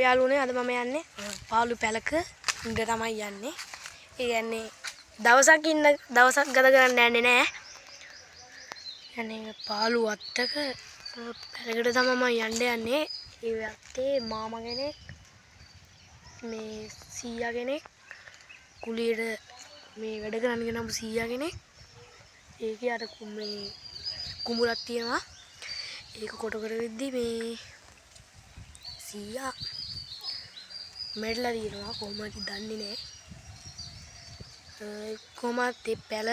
යාළුවනේ අද මම යන්නේ පාළු පැලක ඉඳ තමයි යන්නේ. ඒ කියන්නේ දවසක් ගත කරන්න යන්නේ නැහැ. යන්නේ පාළු වත්තක පැලකට තමයි මම යන්නේ. ඒ වත්තේ මාමා කෙනෙක් මේ සීයා කෙනෙක් කුලියට මේ වැඩ කරන්න ගෙනම සීයා කෙනෙක් ඒකේ අර මේ කුඹුරක් තියෙනවා. ඒක කොට කරවිද්දි මේ සීයා මෙඩලා දිනවා කොහොමද දන්නේ නැහැ. කොහොමද ඒ පැල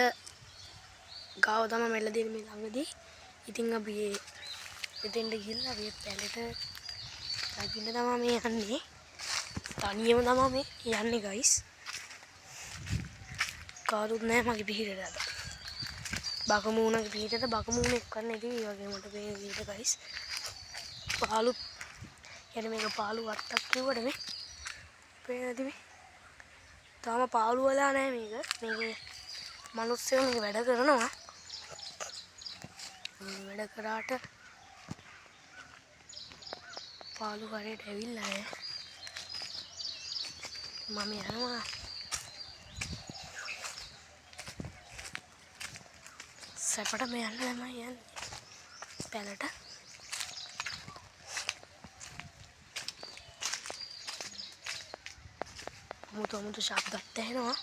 ගාව තමයි මෙඩලා දෙන්නේ මේ ළඟදී. ඉතින් අපි එතෙන්ට ගිහිල්ලා මේ පැලට ලගින්න තමයි මේ යන්නේ. තනියම තමයි මේ යන්නේ ගයිස්. කාරුත් නැහැ මගේ පිටිට අද. බකමූණගේ පිටිට බකමූණ එක්කන්න ඉතින් ඒ වගේ මට මේ විදිහට ගයිස්. පාළු يعني මේක පාළු වත්තක් කිව්වට මේ පේනද මේ තාම පාළු වෙලා නැහැ මේක. මේකේ මිනිස්සු මේක වැඩ කරනවා. වැඩ කරාට පාළු කරේට ඇවිල්ලා නැහැ. මම යනවා සැපට මේ යන්න තමයි යන්නේ පැලට. මුතු ශබ්දත් ඇහෙනවා.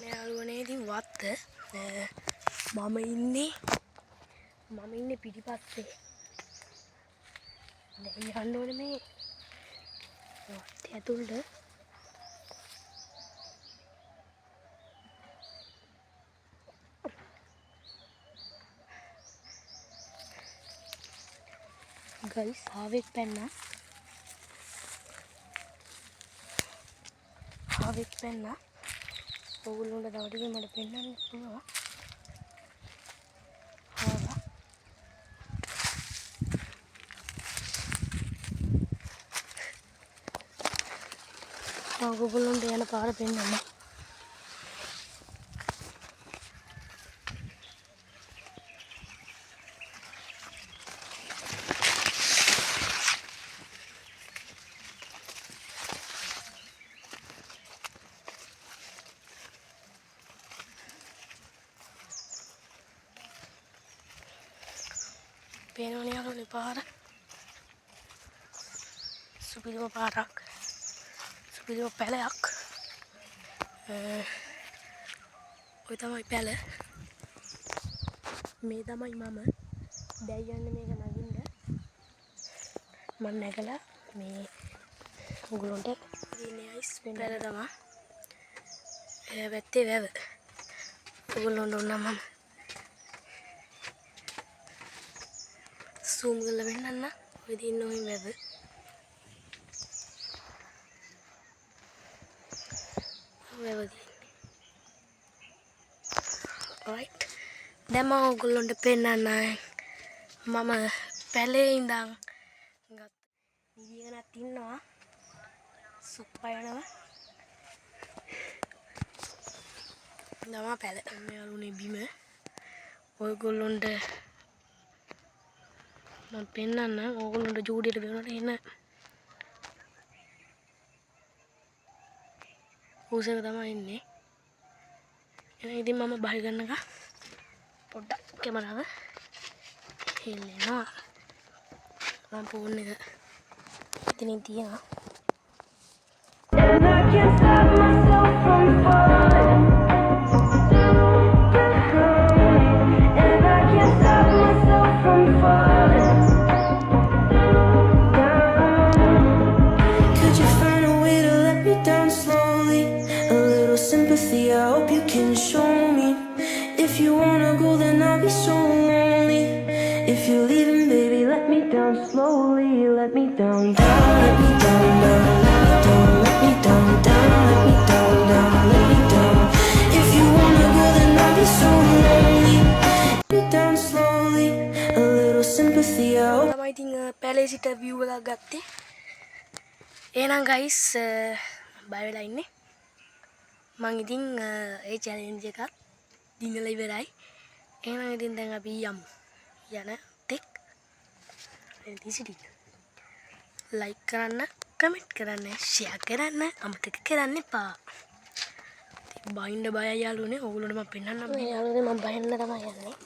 යාළුවනේ ඉතින් වත්ත මම ඉන්නේ පිටිපස්සේ. දැන් යන්න ඕනේ මේ වත්තේ ඇතුළට. ගයිස් ආවෙක් පැන්නා. ඕගොල්ලන්ට තව ටිකක් මට පෙන්නන්න පුළුවන්. ඕගොල්ලන්ට යන පාර පෙන්නන්න. පේනවනේ යාළුවනේ පාර. සුපිරිම පාරක්. සුපිරිම පැලයක්. ඔය තමයි පැල. මේ තමයි මම දැන් යන්නේ මේක නගින්න. මම නැගලා මේ උගලොන්ට ඉන්නේ අයිස් පැල තමයි. වැත්තේ වැව. උගලොන්ට උන්නම් මම zoom කරලා වෙන්නන්න. ඔය දින්න ඔය වැව. වැව දින්නේ. right. දැන් මම ඔයගොල්ලන්ට පෙන්නන්න මම පැලේ ඉඳන් ගත්ත නිදිගෙනත් ඉන්නවා. සුප්පයනවා. දමා පැල. මේ යාළුවනේ බිම. ඔයගොල්ලන්ට මම පෙන්නන්න ඕගොල්ලන්ට ජූඩියට වෙනවට එන හුසක තමයි ඉන්නේ. එහෙනම් ඉතින් මම බහි ගන්නක පොඩ්ඩක් කැමරාව හෙල්ලෙනවා. මම ෆෝන් එක ඉතින් තියනවා. I hope you can show me. If you wanna go, then I'll be so lonely. If you're leaving, baby, let me down slowly. Let me down, down, let me down, down, let me down, down, let me down, down, let me down. If you wanna go, then I'll be so lonely. Let me down slowly. A little sympathy, I hope. තමයි ඉතින් පැලේ සිට view එකක් ගත්තේ. එහෙනම් guys බය වෙලා ඉන්නේ මං ඉතින් ඒ චැලෙන්ජ් එක දිනලා ඉවරයි එහෙනම් ඉතින් දැන් අපි යමු යන තෙක් එන්ටිසිටි ලයික් කරන්න කමෙන්ට් කරන්න ෂෙයා කරන්න අමතක කරන්න එපා බයින්ඩ බයයි යාළුවනේ ඕගොල්ලන්ට මම පෙන්නන්නම් මේ යාළුවනේ මම බහින්න තමයි යන්නේ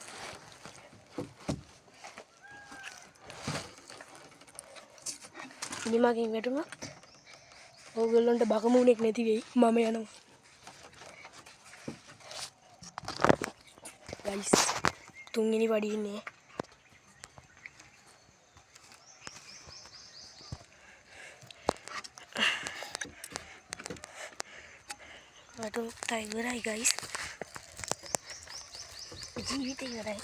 ඉනිමකින් වැටුණොත් ඕගොල්ලන්ට බකමුණෙක් නැති වෙයි මම යනවා ගයිස් තුන්වෙනි පඩියේ ඉන්නේ වැටුම් ඉවරයි ගයිස් ජීවිතේ ඉවරයි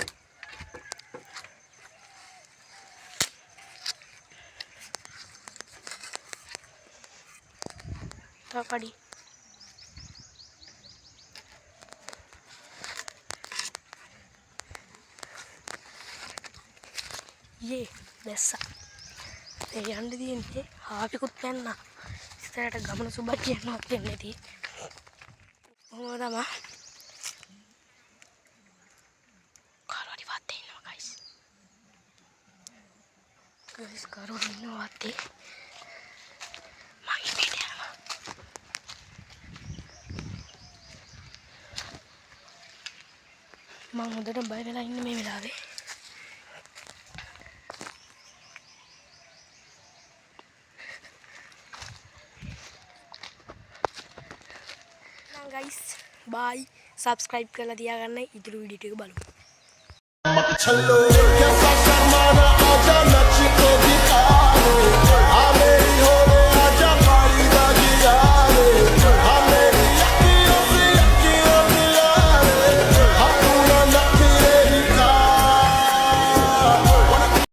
තව පඩි යේ දැස්සා ඒ යන්න තියෙන්නේ හාපිකුත් යන්න ඉස්සරහට ගමන සුබක් කියනවත් වෙන්නේ නැති මොකද තමයි කාරෝරි වාත්තේ ඉන්නවා ගයිස් කාරෝරි ඉන්නවා වාත්තේ මගේ පිට යනවා මම හොඳට බය වෙලා ඉන්නේ මේ වෙලාවේ guys bye subscribe කරලා තියාගන්න ඉතුරු වීඩියෝ ටික බලමු